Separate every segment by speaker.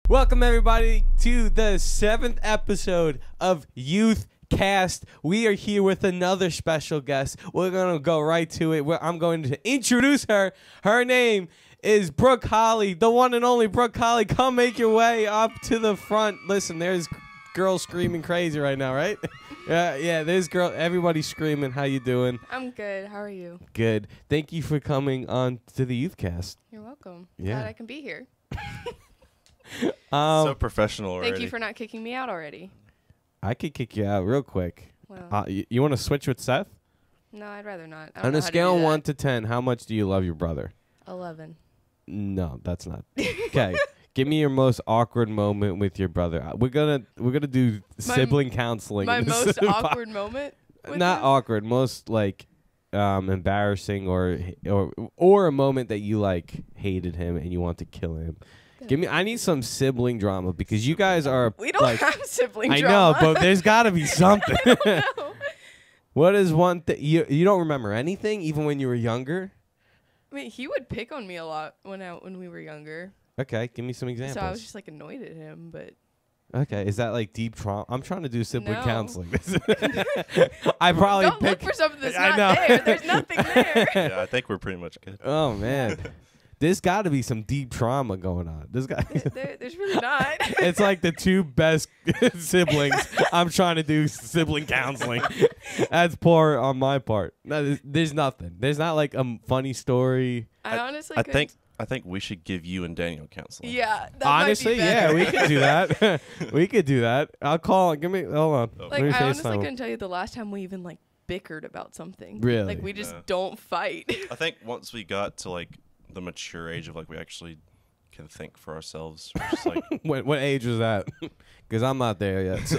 Speaker 1: Welcome everybody to the 7th episode of ythcast. We are here with another special guest. We're going to go right to it. I'm going to introduce her. Her name is Brooke Holly, the one and only Brooke Holly. Come make your way up to the front. Listen, there's girls screaming crazy right now, right? Yeah, there's girl. Everybody's screaming. How you doing?
Speaker 2: I'm good. How are you?
Speaker 1: Good. Thank you for coming on to the ythcast.
Speaker 2: You're welcome.
Speaker 1: Yeah.
Speaker 2: Glad I can be here.
Speaker 3: So professional already.
Speaker 2: Thank you for not kicking me out already.
Speaker 1: I could kick you out real quick.
Speaker 2: Well,
Speaker 1: You want to switch with Seth?
Speaker 2: no, I'd rather not. I don't
Speaker 1: On
Speaker 2: know
Speaker 1: a
Speaker 2: how to
Speaker 1: scale
Speaker 2: do
Speaker 1: of
Speaker 2: that.
Speaker 1: 1 to 10, how much do you love your brother?
Speaker 2: 11.
Speaker 1: No, that's not. Okay. Give me your most awkward moment with your brother. We're gonna do sibling counseling.
Speaker 2: My
Speaker 1: in this
Speaker 2: most
Speaker 1: pod-
Speaker 2: awkward moment? With
Speaker 1: Not
Speaker 2: him?
Speaker 1: awkward, most like embarrassing or a moment that you like hated him and you want to kill him. I need some sibling drama because you guys are
Speaker 2: We don't
Speaker 1: like,
Speaker 2: have sibling
Speaker 1: I
Speaker 2: drama.
Speaker 1: know, but there's got to be something.
Speaker 2: No.
Speaker 1: What is one thing you don't remember anything even when you were younger?
Speaker 2: I mean, he would pick on me a lot when we were younger.
Speaker 1: Okay, give me some examples.
Speaker 2: So I was just like annoyed at him, but
Speaker 1: Okay, is that like deep trauma? I'm trying to do sibling
Speaker 2: No.
Speaker 1: counseling. I probably
Speaker 2: don't look
Speaker 1: pick.
Speaker 2: for something that's
Speaker 1: I
Speaker 2: not
Speaker 1: know.
Speaker 2: there. There's nothing there.
Speaker 3: Yeah, I think we're pretty much good.
Speaker 1: Oh man, there's got to be some deep trauma going on. There's
Speaker 2: There's really not.
Speaker 1: It's like the two best siblings. I'm trying to do sibling counseling. That's poor on my part. No, there's nothing. There's not like a funny story.
Speaker 2: I honestly
Speaker 3: I think we should give you and Daniel counseling.
Speaker 2: Yeah. That
Speaker 1: Honestly,
Speaker 2: might be
Speaker 1: yeah,
Speaker 2: better.
Speaker 1: we could do that. We could do that. I'll call. Hold on.
Speaker 3: Oh.
Speaker 1: Let
Speaker 2: Like,
Speaker 1: me
Speaker 2: I honestly
Speaker 1: FaceTime him.
Speaker 2: couldn't tell you the last time we even, like, bickered about something.
Speaker 1: Really?
Speaker 2: Like, we just
Speaker 3: Yeah.
Speaker 2: don't fight.
Speaker 3: I think once we got to like the mature age of like we actually can think for ourselves, we're just like
Speaker 1: What age was that? Because I'm not there yet. So.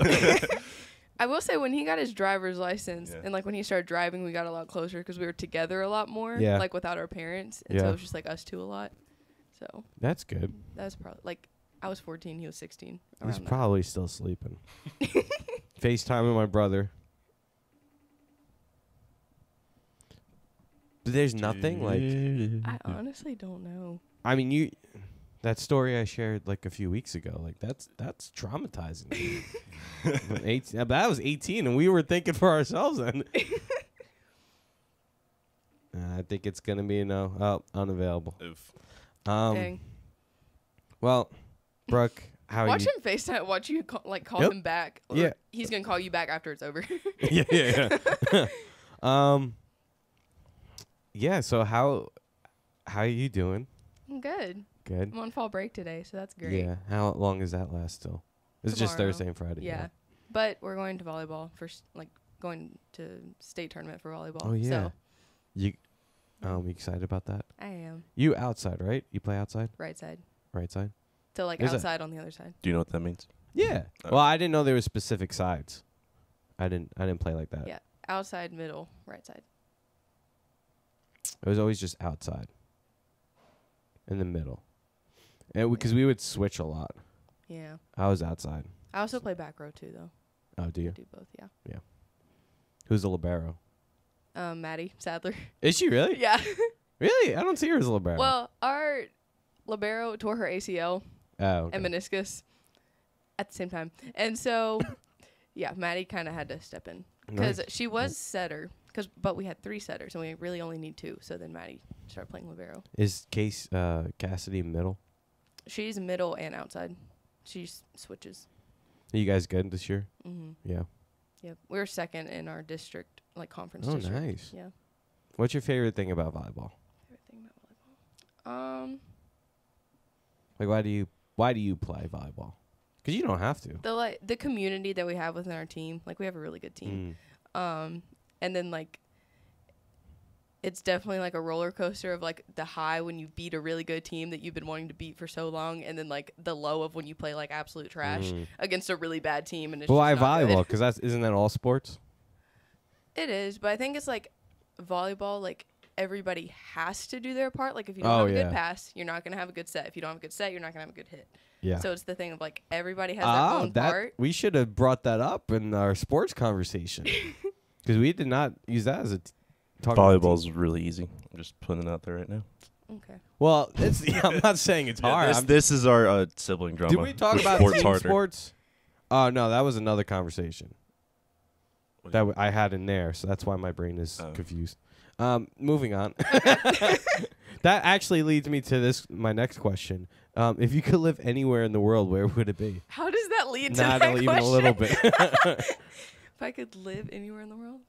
Speaker 2: I will say, when he got his driver's license,
Speaker 3: Yeah.
Speaker 2: and, like, when he started driving, we got a lot closer because we were together a lot more,
Speaker 1: Yeah.
Speaker 2: like, without our parents. And so
Speaker 1: Yeah.
Speaker 2: it was just, like, us two a lot. So
Speaker 1: That's good.
Speaker 2: that was probably, like, I was 14, he was 16.
Speaker 1: He's
Speaker 2: around that.
Speaker 1: probably still sleeping. FaceTiming my brother. But there's nothing like.
Speaker 2: I honestly don't know.
Speaker 1: I mean, that story I shared like a few weeks ago, like that's traumatizing. I'm 18, but I was 18 and we were thinking for ourselves then. I think it's gonna be a no. Oh, unavailable.
Speaker 3: oof.
Speaker 2: Dang.
Speaker 1: Well, Brooke, how are
Speaker 2: Watch
Speaker 1: you?
Speaker 2: him FaceTime. Watch you call
Speaker 1: Yep.
Speaker 2: him back. Or
Speaker 1: Yeah.
Speaker 2: He's going to call you back after it's over.
Speaker 1: yeah. Yeah. So how are you doing?
Speaker 2: I'm good.
Speaker 1: Good.
Speaker 2: I'm on fall break today, so that's great.
Speaker 1: Yeah. How long does that last till? It's just
Speaker 2: Tomorrow.
Speaker 1: Thursday and Friday.
Speaker 2: Yeah. But we're going to volleyball going to state tournament for volleyball.
Speaker 1: Oh, yeah.
Speaker 2: So
Speaker 1: You excited about that?
Speaker 2: I am
Speaker 1: You outside, right? You play outside,
Speaker 2: right side.
Speaker 1: right side?
Speaker 2: So like
Speaker 1: Is it-
Speaker 2: outside on the other side.
Speaker 3: Do you know what that means?
Speaker 1: Yeah.
Speaker 3: Okay.
Speaker 1: Well, I didn't know there were specific sides. I didn't play like that.
Speaker 2: Yeah. Outside, middle, right side.
Speaker 1: It was always just outside. In the middle. And because we would switch a lot.
Speaker 2: Yeah.
Speaker 1: I was outside.
Speaker 2: I also play back row too, though.
Speaker 1: Oh, do you?
Speaker 2: I do both, yeah.
Speaker 1: Who's the libero?
Speaker 2: Maddie Sadler.
Speaker 1: Is she really?
Speaker 2: Yeah.
Speaker 1: Really? I don't see her as a libero.
Speaker 2: Well, our libero tore her ACL
Speaker 1: okay.
Speaker 2: and meniscus at the same time. And so, yeah, Maddie kind of had to step in. Because
Speaker 1: Nice.
Speaker 2: she was setter, but we had 3 setters, and we really only need 2. So then Maddie started playing libero.
Speaker 1: Is Cassidy middle?
Speaker 2: She's middle and outside. She switches.
Speaker 1: Are you guys good this year?
Speaker 2: Mm-hmm.
Speaker 1: Yeah.
Speaker 2: Yep. We were second in our district, like conference
Speaker 1: Oh,
Speaker 2: district.
Speaker 1: nice.
Speaker 2: Yeah.
Speaker 1: What's your favorite thing about volleyball?
Speaker 2: Favorite thing about volleyball?
Speaker 1: Like, why do you play volleyball? Because you don't have to.
Speaker 2: The community that we have within our team. Like, we have a really good team. And then, like, it's definitely like a roller coaster of like the high when you beat a really good team that you've been wanting to beat for so long, and then like the low of when you play like absolute trash against a really bad team. And it's
Speaker 1: But why
Speaker 2: just not
Speaker 1: volleyball?
Speaker 2: good.
Speaker 1: Because isn't that all sports?
Speaker 2: It is, but I think it's like volleyball. Like everybody has to do their part. Like if you don't
Speaker 1: Oh,
Speaker 2: have a
Speaker 1: yeah.
Speaker 2: good pass, you're not gonna have a good set. If you don't have a good set, you're not gonna have a good hit.
Speaker 1: Yeah.
Speaker 2: So it's the thing of like everybody has their own part.
Speaker 1: We should have brought that up in our sports conversation. Because we did not use that as a talk about the
Speaker 3: Volleyball's really easy. I'm just putting it out there right now.
Speaker 2: Okay.
Speaker 1: Well, it's. I'm not saying it's hard.
Speaker 3: This is our sibling drama.
Speaker 1: Did we talk
Speaker 3: Which
Speaker 1: about
Speaker 3: sport's
Speaker 1: team
Speaker 3: harder?
Speaker 1: sports? Oh no, that was another conversation that I had in there, so that's why my brain is confused. Moving on. That actually leads me to my next question. If you could live anywhere in the world, where would it be?
Speaker 2: How does that lead to
Speaker 1: Not
Speaker 2: that
Speaker 1: even
Speaker 2: question?
Speaker 1: a little bit.
Speaker 2: If I could live anywhere in the world,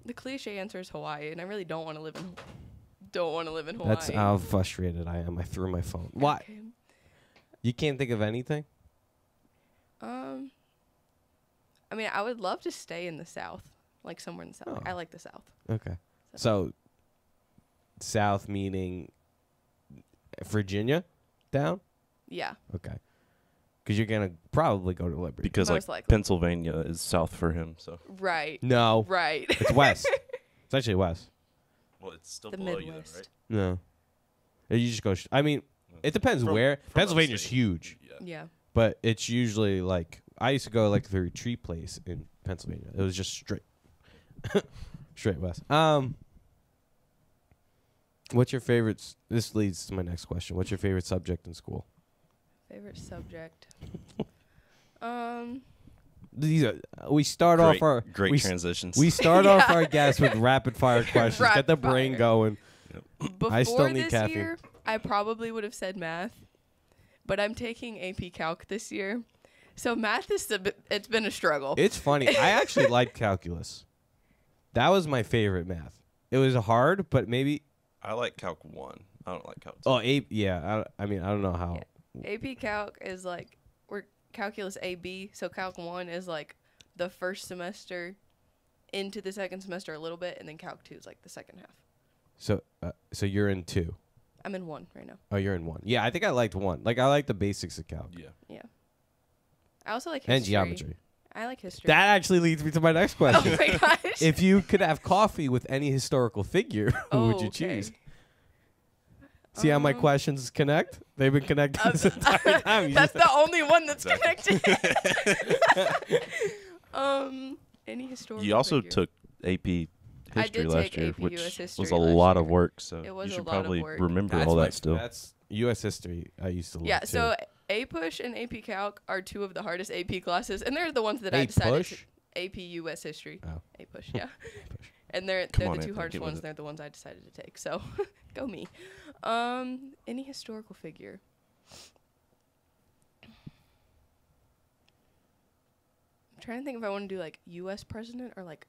Speaker 2: the cliche answer is Hawaii, and I really don't want to live in Hawaii.
Speaker 1: That's how frustrated I am. I threw my phone. Why?
Speaker 2: Okay.
Speaker 1: You can't think of anything?
Speaker 2: I mean, I would love to stay in the South, like somewhere in the South.
Speaker 1: Oh.
Speaker 2: I like the South.
Speaker 1: Okay. So, South meaning Virginia down?
Speaker 2: Yeah.
Speaker 1: Okay. Because you're going to probably go to Liberty.
Speaker 3: Because
Speaker 2: Most
Speaker 3: like
Speaker 2: likely.
Speaker 3: Pennsylvania is south for him, so
Speaker 2: Right.
Speaker 1: No.
Speaker 2: Right.
Speaker 1: It's west. It's actually west.
Speaker 3: well, it's still
Speaker 2: The
Speaker 3: below
Speaker 2: Midwest.
Speaker 3: you,
Speaker 1: No. You just go. I mean, it depends
Speaker 3: From-
Speaker 1: where.
Speaker 3: from
Speaker 1: Pennsylvania's
Speaker 3: upstate.
Speaker 1: huge,
Speaker 2: Yeah.
Speaker 1: but it's usually like I used to go like the retreat place in Pennsylvania. It was just straight, straight west. What's your favorite? This leads to my next question. What's your favorite subject in school?
Speaker 2: Favorite subject.
Speaker 1: These are, we start
Speaker 3: Great,
Speaker 1: off our
Speaker 3: great
Speaker 1: we,
Speaker 3: transitions.
Speaker 1: we start off
Speaker 2: Yeah.
Speaker 1: our guests with rapid fire questions. Get the
Speaker 2: Rapid
Speaker 1: brain
Speaker 2: fire.
Speaker 1: going.
Speaker 2: Before
Speaker 1: I still need
Speaker 2: this
Speaker 1: caffeine.
Speaker 2: year, I probably would have said math, but I'm taking AP Calc this year. So math it's been a struggle.
Speaker 1: It's funny. I actually liked calculus. That was my favorite math. It was hard, but maybe.
Speaker 3: I like Calc 1. I don't like Calc 2.
Speaker 1: Oh, yeah. I mean, I don't know how.
Speaker 2: AP Calc is like we're calculus AB, so Calc 1 is like the first semester into the second semester a little bit, and then Calc 2 is like the second half.
Speaker 1: So you're in 2.
Speaker 2: I'm in 1 right now.
Speaker 1: Oh, you're in 1. Yeah, I think I liked 1. Like I like the basics of calc
Speaker 3: Yeah.
Speaker 2: Yeah. I also like history.
Speaker 1: and geometry.
Speaker 2: I like history.
Speaker 1: That actually leads me to my next question.
Speaker 2: Oh my gosh.
Speaker 1: If you could have coffee with any historical figure, who would you
Speaker 2: okay.
Speaker 1: choose? See how my questions connect? They've been connected this entire time. You
Speaker 2: That's
Speaker 1: just-
Speaker 2: the only one that's
Speaker 3: Exactly.
Speaker 2: connected. Any historical
Speaker 3: You also
Speaker 2: figure.
Speaker 3: took AP
Speaker 2: I
Speaker 3: history
Speaker 2: did
Speaker 3: last
Speaker 2: take
Speaker 3: year,
Speaker 2: AP
Speaker 3: which
Speaker 2: US history
Speaker 3: was a
Speaker 2: last
Speaker 3: lot
Speaker 2: year.
Speaker 3: of work. So
Speaker 2: It was
Speaker 3: you
Speaker 2: a
Speaker 3: should
Speaker 2: lot of
Speaker 3: probably
Speaker 2: work.
Speaker 3: remember
Speaker 1: That's
Speaker 3: all
Speaker 1: my-
Speaker 3: that still.
Speaker 1: That's U.S. history. I used to love
Speaker 2: Yeah,
Speaker 1: too.
Speaker 2: so APUSH and AP Calc are 2 of the hardest AP classes, and they're the ones that I decided
Speaker 1: push.
Speaker 2: to AP US history.
Speaker 1: Oh.
Speaker 2: APUSH, yeah. And they're
Speaker 3: Come on,
Speaker 2: the 2
Speaker 3: Anthony,
Speaker 2: hardest
Speaker 3: get with
Speaker 2: ones,
Speaker 3: it.
Speaker 2: and they're the ones I decided to take. So, go me. Any historical figure. I'm trying to think if I want to do like US president or like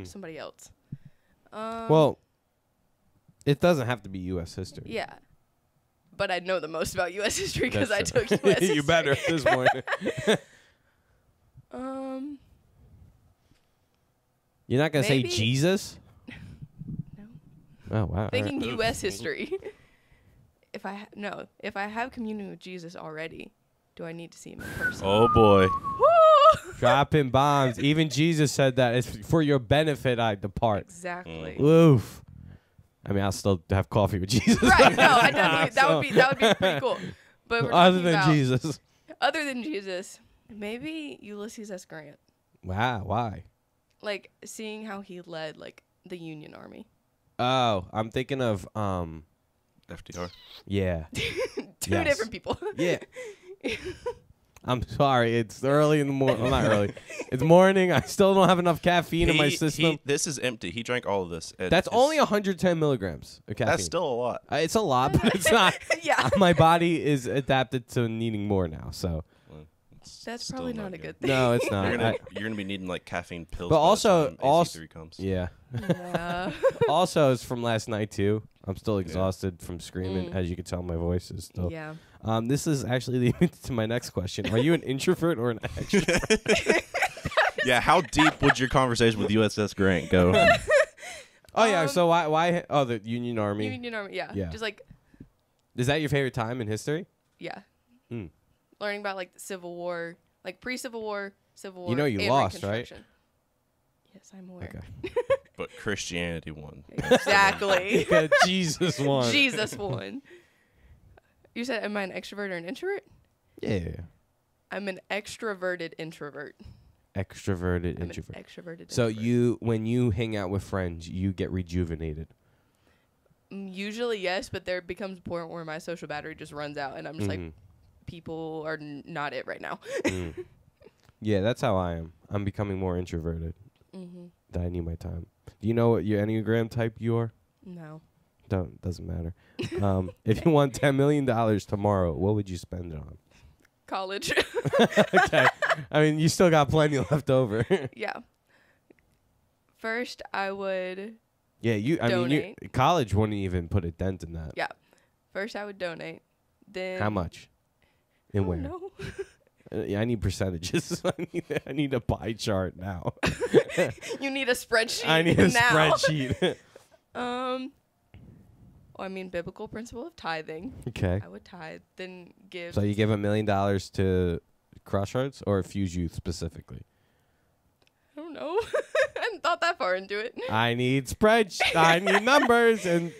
Speaker 2: somebody else.
Speaker 1: Well, it doesn't have to be U.S. history.
Speaker 2: Yeah. But I know the most about U.S. history because I
Speaker 1: That's
Speaker 2: took
Speaker 1: true.
Speaker 2: U.S. history.
Speaker 1: You better at this point. You're not gonna
Speaker 2: Maybe-
Speaker 1: say Jesus?
Speaker 2: No.
Speaker 1: Oh wow.
Speaker 2: Thinking
Speaker 3: Oof.
Speaker 2: U.S. history. If I have communion with Jesus already, do I need to see him in person?
Speaker 3: Oh boy.
Speaker 2: Woo!
Speaker 1: Dropping bombs. Even Jesus said that it's for your benefit I depart.
Speaker 2: Exactly.
Speaker 1: Oof. I mean, I'll still have coffee with Jesus.
Speaker 2: Right? No, I definitely that would be pretty cool. But we're
Speaker 1: Other
Speaker 2: talking
Speaker 1: than
Speaker 2: about-
Speaker 1: Jesus.
Speaker 2: other than Jesus, maybe Ulysses S. Grant.
Speaker 1: Wow. Why?
Speaker 2: Like seeing how he led like the Union Army.
Speaker 1: Oh, I'm thinking of
Speaker 3: FDR.
Speaker 1: yeah.
Speaker 2: Two
Speaker 1: Yes.
Speaker 2: different people.
Speaker 1: Yeah. I'm sorry. It's early in the morning. Well, not early. It's morning. I still don't have enough caffeine in my system.
Speaker 3: This is empty. He drank all of this. and
Speaker 1: That's
Speaker 3: it's-
Speaker 1: only 110 milligrams of caffeine.
Speaker 3: That's still a lot.
Speaker 1: It's a lot, but it's not.
Speaker 2: Yeah.
Speaker 1: My body is adapted to needing more now. So
Speaker 3: It's
Speaker 2: That's
Speaker 3: still
Speaker 2: probably not a
Speaker 3: good.
Speaker 2: good thing.
Speaker 1: no, it's not.
Speaker 3: You're gonna be needing like caffeine pills.
Speaker 1: But
Speaker 3: by the
Speaker 1: also-
Speaker 3: time
Speaker 1: also-
Speaker 3: AC3 comes.
Speaker 1: Yeah.
Speaker 2: Yeah.
Speaker 1: Also, it's from last night too. I'm still exhausted from screaming, as you can tell. My voice is still.
Speaker 2: Yeah.
Speaker 1: This is actually leading to my next question. Are you an introvert or an extrovert?
Speaker 3: Yeah. How deep would your conversation with USS Grant go?
Speaker 1: Oh yeah. So why? Oh, the Union Army.
Speaker 2: Union Army. Yeah.
Speaker 1: Yeah.
Speaker 2: Just like
Speaker 1: Is that your favorite time in history?
Speaker 2: yeah.
Speaker 1: Mm.
Speaker 2: Learning about like the Civil War, like pre-Civil War, Civil War.
Speaker 1: You know you
Speaker 2: and
Speaker 1: lost, right?
Speaker 2: Reconstruction. Yes, I'm aware.
Speaker 1: Okay.
Speaker 3: But Christianity won.
Speaker 2: Exactly.
Speaker 1: Because Jesus won.
Speaker 2: Jesus won. You said, am I an extrovert or an introvert?
Speaker 1: Yeah.
Speaker 2: I'm an extroverted introvert.
Speaker 1: Extroverted,
Speaker 2: I'm an
Speaker 1: introvert.
Speaker 2: extroverted.
Speaker 1: So
Speaker 2: introvert.
Speaker 1: when you hang out with friends, you get rejuvenated.
Speaker 2: Usually yes, but there becomes a point where my social battery just runs out, and I'm just like,
Speaker 1: Mhm.
Speaker 2: people are not it right now.
Speaker 1: Mm. Yeah, that's how I am. I'm becoming more introverted.
Speaker 2: Mm-hmm.
Speaker 1: That I need my time. Do you know what your Enneagram type you are?
Speaker 2: No.
Speaker 1: Doesn't matter. If you won $10 million tomorrow, what would you spend it on?
Speaker 2: College.
Speaker 1: Okay. I mean, you still got plenty left over.
Speaker 2: Yeah. First, I would.
Speaker 1: Yeah, I mean,
Speaker 2: Donate.
Speaker 1: college wouldn't even put a dent in that.
Speaker 2: Yeah. First, I would donate. Then.
Speaker 1: How much?
Speaker 2: I
Speaker 1: And
Speaker 2: don't
Speaker 1: where?
Speaker 2: know.
Speaker 1: Yeah, I need percentages. I need a pie chart now.
Speaker 2: You need a spreadsheet.
Speaker 1: I need a
Speaker 2: now.
Speaker 1: spreadsheet.
Speaker 2: I mean, biblical principle of tithing.
Speaker 1: Okay.
Speaker 2: I would tithe, then give.
Speaker 1: So you give $1 million to Crossroads or FUSEyouth specifically?
Speaker 2: I don't know. I hadn't thought that far into it.
Speaker 1: I need I need numbers and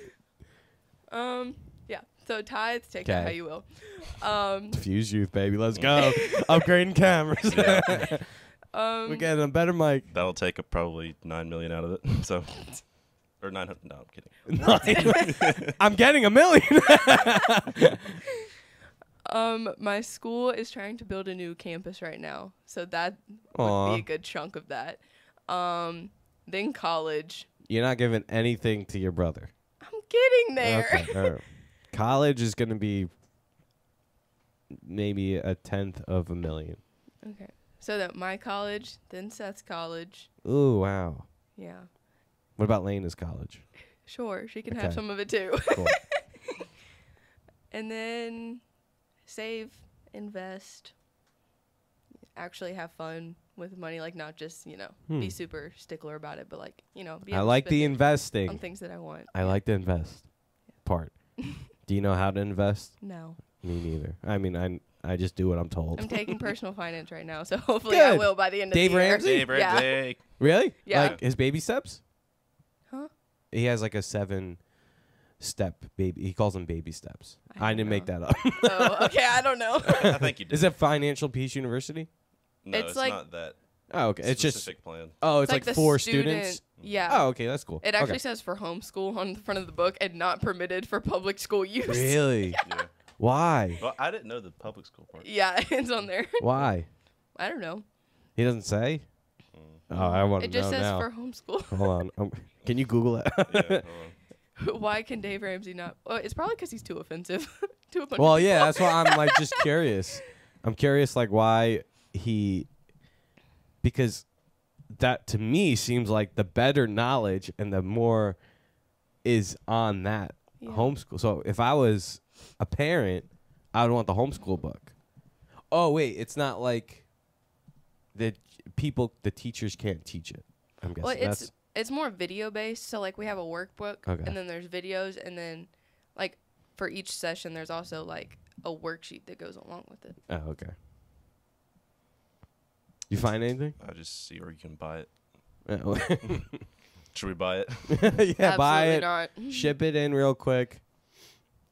Speaker 2: Yeah. So tithes, take that how you will.
Speaker 1: FUSEyouth, baby. Let's go. Upgrading cameras. We're getting a better mic.
Speaker 3: That'll take probably $9 million out of it. So, or 900. No, I'm kidding.
Speaker 1: I'm getting $1 million.
Speaker 2: My school is trying to build a new campus right now, so that would
Speaker 1: Aw.
Speaker 2: be a good chunk of that. Then college.
Speaker 1: You're not giving anything to your brother.
Speaker 2: I'm getting there.
Speaker 1: Okay. All right. College is going to be maybe 1/10 of $1 million.
Speaker 2: Okay. So that my college, then Seth's college.
Speaker 1: Ooh, wow.
Speaker 2: Yeah.
Speaker 1: What about Lena's college?
Speaker 2: Sure, she can
Speaker 1: Okay.
Speaker 2: have some of it too.
Speaker 1: Cool.
Speaker 2: And then save, invest, actually have fun with money, like not just, be super stickler about it, but like, be
Speaker 1: I
Speaker 2: able to
Speaker 1: like the
Speaker 2: spend it
Speaker 1: investing.
Speaker 2: on things that I want.
Speaker 1: I like the invest part. Do you know how to invest?
Speaker 2: No.
Speaker 1: Me neither. I mean, I just do what I'm told.
Speaker 2: I'm taking personal finance right now, so hopefully I
Speaker 1: Good.
Speaker 2: will by the end
Speaker 1: Dave
Speaker 2: of the year.
Speaker 1: Ramsey?
Speaker 3: Dave
Speaker 2: Yeah.
Speaker 3: Ramsey.
Speaker 1: Really?
Speaker 2: Yeah.
Speaker 1: Like his baby steps?
Speaker 2: Huh?
Speaker 1: He has like a 7-step baby. He calls them baby steps.
Speaker 2: I
Speaker 1: I
Speaker 2: don't
Speaker 1: didn't make
Speaker 2: know.
Speaker 1: that up.
Speaker 2: Oh, okay, I don't know.
Speaker 3: I think you did.
Speaker 1: Is it Financial Peace University?
Speaker 3: No,
Speaker 2: It's
Speaker 3: it's
Speaker 2: like-
Speaker 3: not that
Speaker 1: Oh, okay. It's just
Speaker 3: specific plan.
Speaker 1: it's like
Speaker 2: the
Speaker 1: 4
Speaker 2: student-
Speaker 1: students.
Speaker 2: Yeah.
Speaker 1: Oh, okay, that's cool.
Speaker 2: It actually
Speaker 1: Okay.
Speaker 2: says for homeschool on the front of the book and not permitted for public school use.
Speaker 1: Really?
Speaker 3: Yeah.
Speaker 1: Why?
Speaker 3: Well, I didn't know the public school part.
Speaker 2: Yeah, it's on there.
Speaker 1: Why?
Speaker 2: I don't know.
Speaker 1: He doesn't say. Oh, I want to
Speaker 2: It
Speaker 1: know
Speaker 2: just says
Speaker 1: now.
Speaker 2: for homeschool.
Speaker 1: Hold on. Can you Google it?
Speaker 3: Yeah, hold on.
Speaker 2: Why can Dave Ramsey not? Well, it's probably because he's too offensive to a bunch
Speaker 1: Well,
Speaker 2: of
Speaker 1: yeah,
Speaker 2: people.
Speaker 1: that's why I'm like just curious. I'm curious like why because that to me seems like the better knowledge and the more is on that
Speaker 2: Yeah.
Speaker 1: homeschool. So if I was a parent, I would want the homeschool book. Oh wait, it's not like the teachers can't teach it. I'm guessing
Speaker 2: Well,
Speaker 1: that's
Speaker 2: it's more video based. So like we have a workbook,
Speaker 1: Okay.
Speaker 2: and then there's videos, and then like for each session there's also like a worksheet that goes along with it.
Speaker 1: oh okay. You find anything?
Speaker 3: I just see where you can buy it.
Speaker 1: Oh.
Speaker 3: Should we buy it?
Speaker 1: Yeah, buy
Speaker 2: Absolutely
Speaker 1: it.
Speaker 2: not.
Speaker 1: Ship it in real quick.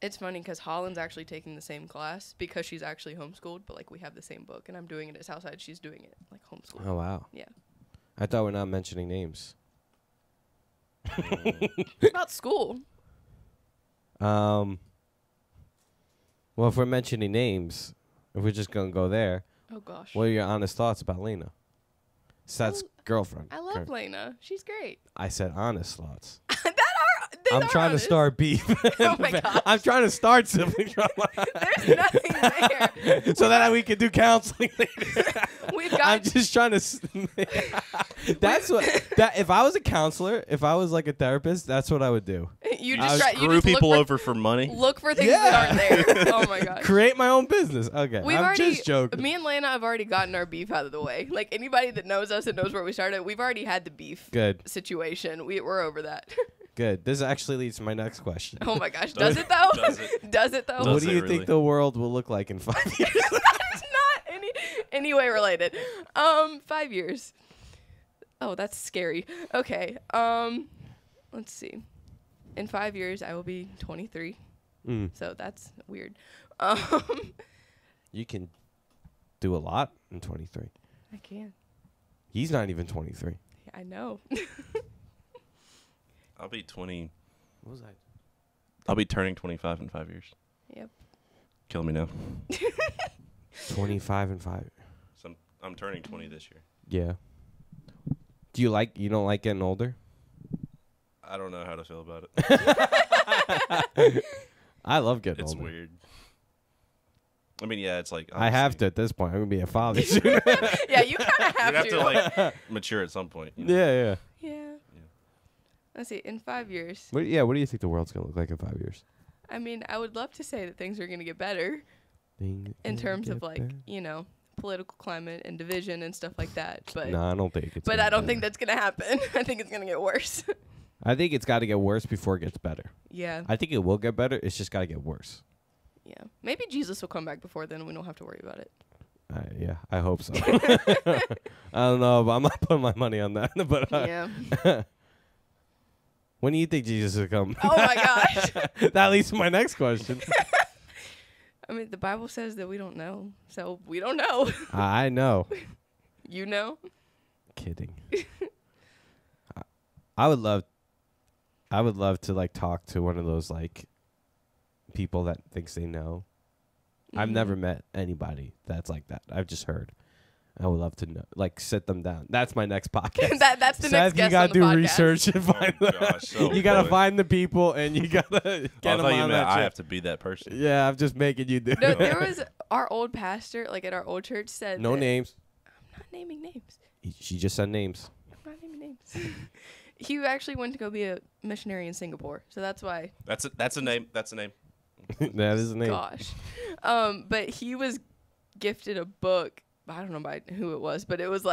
Speaker 2: It's funny because Holland's actually taking the same class because she's actually homeschooled, but like we have the same book, and I'm doing it at Southside. She's doing it like homeschooled.
Speaker 1: Oh wow.
Speaker 2: Yeah.
Speaker 1: I thought we're not mentioning names.
Speaker 2: It's about school.
Speaker 1: Well, if we're mentioning names, if we're just gonna go there,
Speaker 2: Oh gosh.
Speaker 1: what are your honest thoughts about Lena? Seth's girlfriend.
Speaker 2: I love Lena. She's great.
Speaker 1: I said honest thoughts.
Speaker 2: They
Speaker 1: I'm
Speaker 2: are
Speaker 1: trying to
Speaker 2: honest.
Speaker 1: start beef.
Speaker 2: Oh my gosh.
Speaker 1: I'm trying to start sibling drama
Speaker 2: There's nothing there.
Speaker 1: so that we can do counseling later.
Speaker 2: We've
Speaker 1: I'm
Speaker 2: got
Speaker 1: just trying to. That's what. That if I was a counselor, if I was like a therapist, that's what I would do.
Speaker 2: you
Speaker 1: I
Speaker 2: just try, you
Speaker 3: Screw
Speaker 2: just
Speaker 3: people
Speaker 2: look
Speaker 3: over for money.
Speaker 2: Look for things
Speaker 1: Yeah.
Speaker 2: that aren't there. Oh my gosh.
Speaker 1: Create my own business. Okay,
Speaker 2: We've
Speaker 1: I'm
Speaker 2: already,
Speaker 1: just joking.
Speaker 2: me and Lena have already gotten our beef out of the way. Like anybody that knows us and knows where we started, we've already had the beef
Speaker 1: Good,
Speaker 2: situation. We're over that.
Speaker 1: good. This actually leads to my next question.
Speaker 2: Oh my gosh. Does it though?
Speaker 3: Does it?
Speaker 2: Does it though?
Speaker 3: Does
Speaker 1: What do
Speaker 3: it
Speaker 1: you
Speaker 3: really?
Speaker 1: think the world will look like in 5 years?
Speaker 2: It's not any way related. 5 years. Oh, that's scary. Okay. Let's see. In 5 years, I will be 23.
Speaker 1: Mm.
Speaker 2: So that's weird.
Speaker 1: You can do a lot in 23.
Speaker 2: I can.
Speaker 1: He's not even 23.
Speaker 2: I know.
Speaker 3: I'll be 20.
Speaker 1: What was I?
Speaker 3: I'll be turning 25 in 5 years.
Speaker 2: Yep.
Speaker 3: Kill me now.
Speaker 1: 25 and 5.
Speaker 3: So I'm turning 20 this year.
Speaker 1: Yeah. You don't like getting older?
Speaker 3: I don't know how to feel about it.
Speaker 1: I love getting
Speaker 3: It's
Speaker 1: older.
Speaker 3: weird. I mean, yeah, it's like
Speaker 1: I have to at this point. I'm going to be a father soon.
Speaker 2: Yeah, you kind of have
Speaker 3: you have
Speaker 2: to.
Speaker 3: to like mature at some point. You know?
Speaker 1: Yeah.
Speaker 2: Yeah. Let's see. In 5 years.
Speaker 1: What do you think the world's going to look like in 5 years?
Speaker 2: I mean, I would love to say that things are going to get better in terms of like, political climate and division and stuff like that. But
Speaker 1: No, I don't think it's
Speaker 2: But
Speaker 1: gonna
Speaker 2: I don't
Speaker 1: be
Speaker 2: think that's going to happen. I think it's going to get worse.
Speaker 1: I think it's got to get worse before it gets better.
Speaker 2: Yeah.
Speaker 1: I think it will get better. It's just got to get worse.
Speaker 2: Yeah. Maybe Jesus will come back before then and we don't have to worry about it.
Speaker 1: Yeah, I hope so. I don't know, but I'm not putting my money on that. But
Speaker 2: Yeah.
Speaker 1: when do you think Jesus will come?
Speaker 2: Oh my gosh.
Speaker 1: That leads to my next question.
Speaker 2: I mean, the Bible says that we don't know. So we don't know.
Speaker 1: I know.
Speaker 2: You know?
Speaker 1: Kidding. I would love to like talk to one of those like people that thinks they know. I've never met anybody that's like that. I've just heard. I would love to know, like, sit them down. That's my next podcast.
Speaker 2: That's the next
Speaker 1: Seth,
Speaker 2: guest
Speaker 1: you gotta
Speaker 2: on the
Speaker 1: do
Speaker 2: podcast.
Speaker 1: research and find
Speaker 3: gosh, so
Speaker 1: you gotta
Speaker 3: funny.
Speaker 1: find the people and you gotta get
Speaker 3: I
Speaker 1: them
Speaker 3: thought you
Speaker 1: on
Speaker 3: meant
Speaker 1: that
Speaker 3: I
Speaker 1: shit.
Speaker 3: have to be that person.
Speaker 1: Yeah, I'm just making you do
Speaker 2: No,
Speaker 1: it.
Speaker 2: there was our old pastor, like at our old church, said
Speaker 1: No
Speaker 2: that-
Speaker 1: names.
Speaker 2: I'm not naming names.
Speaker 1: She just said names.
Speaker 2: I'm not naming names. He actually went to go be a missionary in Singapore, so that's why.
Speaker 3: That's a name. That's a name.
Speaker 1: That is a name.
Speaker 2: Gosh, but he was gifted a book. I don't know by who it was, but it was in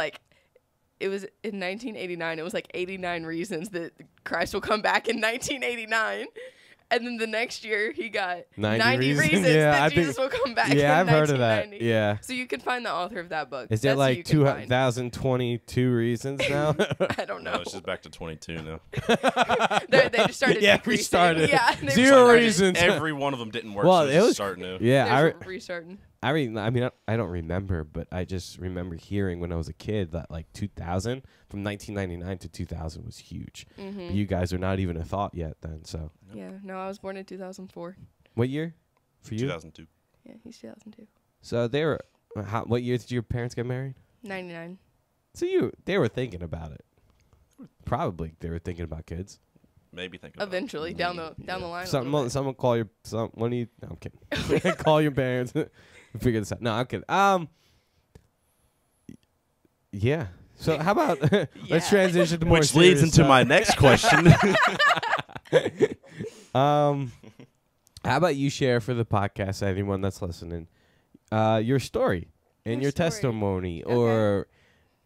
Speaker 2: 1989. It was like 89 reasons that Christ will come back in 1989. And then the next year, he got 90 reasons
Speaker 1: Yeah,
Speaker 2: that Jesus will come back in
Speaker 1: Yeah, I've heard of that.
Speaker 2: 1990.
Speaker 1: Yeah.
Speaker 2: So you can find the author of that book.
Speaker 1: Is there
Speaker 2: That's who
Speaker 1: like
Speaker 2: you can find.
Speaker 1: 2022 reasons now?
Speaker 2: I don't
Speaker 3: No,
Speaker 2: know.
Speaker 3: it's just back to 22 now.
Speaker 2: They just started
Speaker 1: Yeah,
Speaker 2: decreasing.
Speaker 1: restarted.
Speaker 2: Yeah, they
Speaker 1: Zero
Speaker 2: restarted.
Speaker 1: reasons.
Speaker 3: Every one of them didn't work.
Speaker 1: Well,
Speaker 3: so
Speaker 1: it was-
Speaker 3: start new.
Speaker 1: Yeah,
Speaker 2: They're restarting.
Speaker 1: I don't remember, but I just remember hearing when I was a kid that like 2000, from 1999 to 2000 was huge.
Speaker 2: Mm-hmm.
Speaker 1: But you guys are not even a thought yet then, so.
Speaker 2: Yeah, no, I was born in 2004.
Speaker 1: What year for you?
Speaker 3: 2002.
Speaker 2: Yeah, he's 2002.
Speaker 1: So they were, what year did your parents get married?
Speaker 2: 99.
Speaker 1: So they were thinking about it. Probably they were thinking about kids.
Speaker 3: Maybe think about
Speaker 2: Eventually,
Speaker 3: it.
Speaker 2: down the line.
Speaker 1: Someone call your, one of you, no, I'm kidding. Call your parents and figure this out. No, I'm kidding. Yeah. So how about
Speaker 2: Yeah.
Speaker 1: let's transition to more
Speaker 3: Which leads
Speaker 1: serious
Speaker 3: into
Speaker 1: stuff.
Speaker 3: my next question.
Speaker 1: How about you share for the podcast, anyone that's listening, your story and
Speaker 2: My
Speaker 1: your
Speaker 2: story.
Speaker 1: testimony,
Speaker 2: Okay.
Speaker 1: or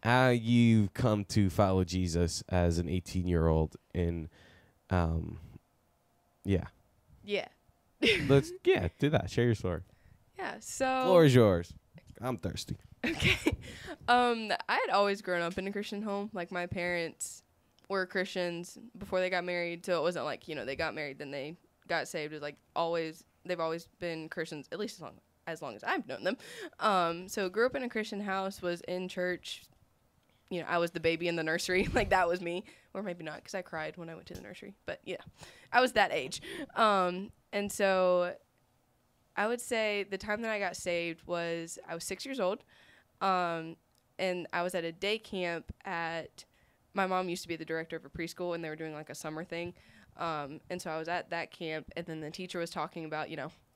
Speaker 1: how you come to follow Jesus as an 18-year-old in, yeah.
Speaker 2: Yeah.
Speaker 1: Do that. Share your story.
Speaker 2: Yeah, so.
Speaker 1: Floor is yours. I'm thirsty.
Speaker 2: Okay. I had always grown up in a Christian home. Like, my parents were Christians before they got married, so it wasn't like, they got married, then they got saved. It was like they've always been Christians, at least as long as I've known them. So grew up in a Christian house, was in church. I was the baby in the nursery. Like, that was me. Or maybe not, because I cried when I went to the nursery. But, I was that age. And so I would say the time that I got saved was I was 6 years old. And I was at a day camp my mom used to be the director of a preschool, and they were doing like a summer thing. And so I was at that camp, and then the teacher was talking about,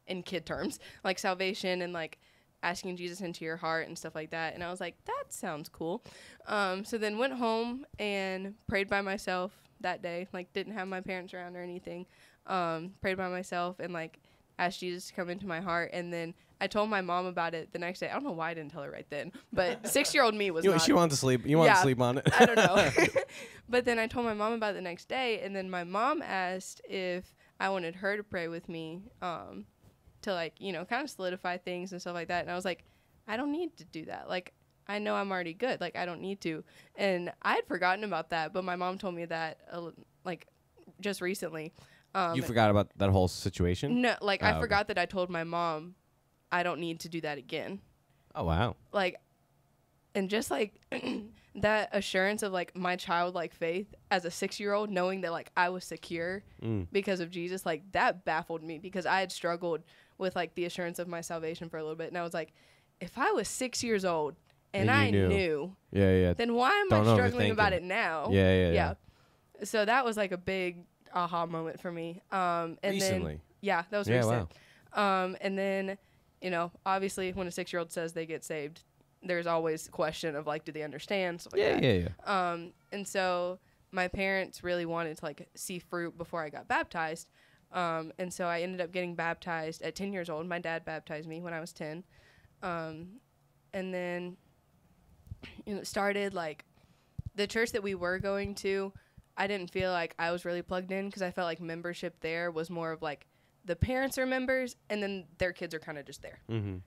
Speaker 2: in kid terms, like salvation and like asking Jesus into your heart and stuff like that. And I was like, that sounds cool. So then went home and prayed by myself that day, like didn't have my parents around or anything. Prayed by myself and like asked Jesus to come into my heart. And then I told my mom about it the next day. I don't know why I didn't tell her right then, but 6-year-old me was not.
Speaker 1: She wanted to sleep. You wanted to sleep on it.
Speaker 2: I don't know. But then I told my mom about it the next day, and then my mom asked if I wanted her to pray with me to, like, kind of solidify things and stuff like that. And I was like, I don't need to do that. Like, I know I'm already good. Like, I don't need to. And I had forgotten about that, but my mom told me that, like, just recently.
Speaker 1: You forgot about that whole situation?
Speaker 2: No, like, I
Speaker 1: okay.
Speaker 2: forgot that I told my mom I don't need to do that again.
Speaker 1: Oh, wow.
Speaker 2: Like, And just like that assurance of like my childlike faith as a 6-year-old, knowing that like I was secure because of Jesus, like that baffled me because I had struggled with like the assurance of my salvation for a little bit. And I was like, if I was 6 years old and I knew, then why am I struggling about it now? Yeah. So that was like a big aha moment for me. And
Speaker 1: Recently.
Speaker 2: Then, that was recent. Wow. And then, you know, obviously when a 6-year-old says they get saved, there's always question of like, do they understand? Stuff like that. And so my parents really wanted to like see fruit before I got baptized. And so I ended up getting baptized at 10 years old. My dad baptized me when I was 10. And then, you know, started like the church that we were going to, I didn't feel like I was really plugged in because I felt like membership there was more of like the parents are members and then their kids are kind of just there.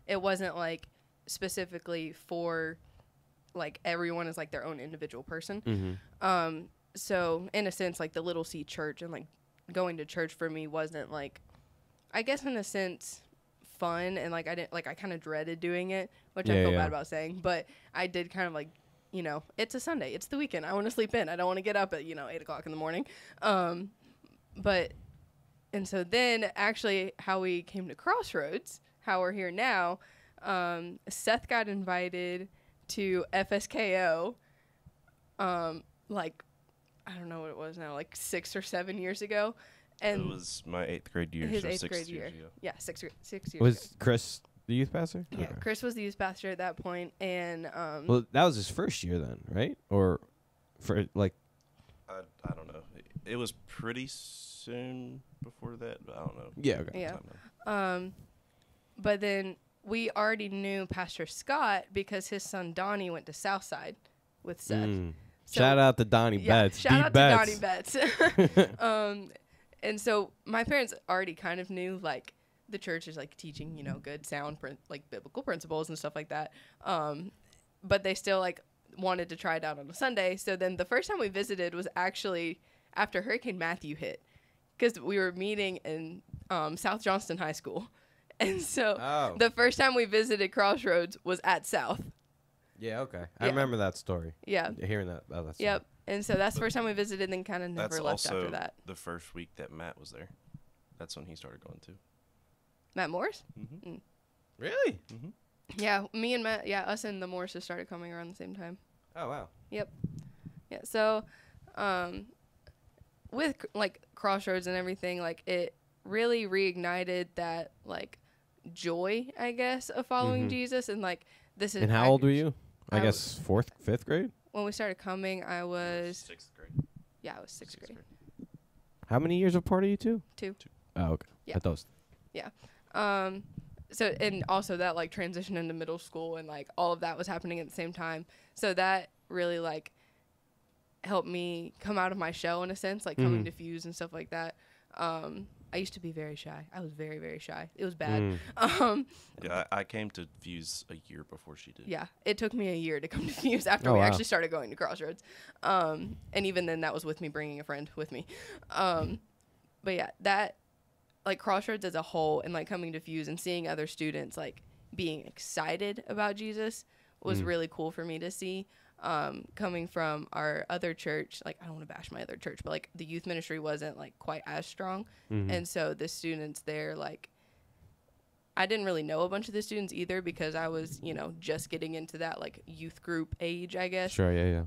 Speaker 2: It wasn't like specifically for like everyone is like their own individual person. So in a sense, like the Little C church and like going to church for me wasn't like, I guess in a sense, fun, and like I didn't like I kind of dreaded doing it, which I feel bad about saying, but I did kind of like, you know, it's a Sunday, it's the weekend, I want to sleep in, I don't want to get up at 8 o'clock in the morning. But and so then actually how we came to Crossroads, how we're here now, Seth got invited to FSKO, like I don't know what it was now, like 6 or 7 years ago. And
Speaker 3: it was my 8th grade year.
Speaker 2: His
Speaker 3: so
Speaker 2: 8th
Speaker 3: 6
Speaker 2: grade
Speaker 3: years
Speaker 2: year.
Speaker 3: ago.
Speaker 2: Yeah, 6 years
Speaker 1: Was
Speaker 2: ago.
Speaker 1: Chris the youth pastor?
Speaker 2: Yeah, okay. Chris was the youth pastor at that point, and
Speaker 1: well, that was his first year then, right? Or for like,
Speaker 3: I don't know. It was pretty soon before that, but I don't know.
Speaker 1: Yeah. Okay.
Speaker 2: Yeah. But then we already knew Pastor Scott because his son Donnie went to Southside with Seth.
Speaker 1: So shout out to Donnie Betts.
Speaker 2: Shout out to Donnie Betts. And so my parents already kind of knew like the church is like teaching, good sound like biblical principles and stuff like that. But they still like wanted to try it out on a Sunday. So then the first time we visited was actually after Hurricane Matthew hit, because we were meeting in South Johnston High School. And so the first time we visited Crossroads was at South.
Speaker 1: Yeah, okay. I remember that story.
Speaker 2: Yeah.
Speaker 1: Hearing that story.
Speaker 2: Yep. And so that's the first time we visited, and then kind of never left after that.
Speaker 3: That's also the first week that Matt was there. That's when he started going to.
Speaker 2: Matt Morris?
Speaker 3: Mm-hmm.
Speaker 1: Really?
Speaker 3: Mm-hmm.
Speaker 2: Yeah, me and Matt, us and the Morrises started coming around the same time.
Speaker 1: Oh, wow.
Speaker 2: Yep. Yeah, so with, like, Crossroads and everything, like, it really reignited that, like, joy, I guess, of following Jesus. And, like, this is...
Speaker 1: And how old were you? I guess 4th, 5th grade?
Speaker 2: When we started coming, I was...
Speaker 3: 6th grade.
Speaker 2: Yeah, I was 6th grade.
Speaker 1: How many years apart are you two?
Speaker 2: 2.
Speaker 1: Oh, okay.
Speaker 2: Yeah. Yeah. So, and also that, like, transition into middle school and, like, all of that was happening at the same time. So that really, like, helped me come out of my shell in a sense, like, coming to Fuse and stuff like that. I used to be very shy. I was very, very shy. It was bad.
Speaker 3: Yeah, I came to Fuse a year before she did.
Speaker 2: Yeah, it took me a year to come to Fuse after we actually started going to Crossroads. And even then, that was with me bringing a friend with me. But yeah, that, like, Crossroads as a whole and, like, coming to Fuse and seeing other students, like, being excited about Jesus was really cool for me to see. Coming from our other church, like, I don't want to bash my other church, but, like, the youth ministry wasn't, like, quite as strong. And so the students there, like, I didn't really know a bunch of the students either because I was, just getting into that, like, youth group age, I guess.
Speaker 1: Sure, yeah.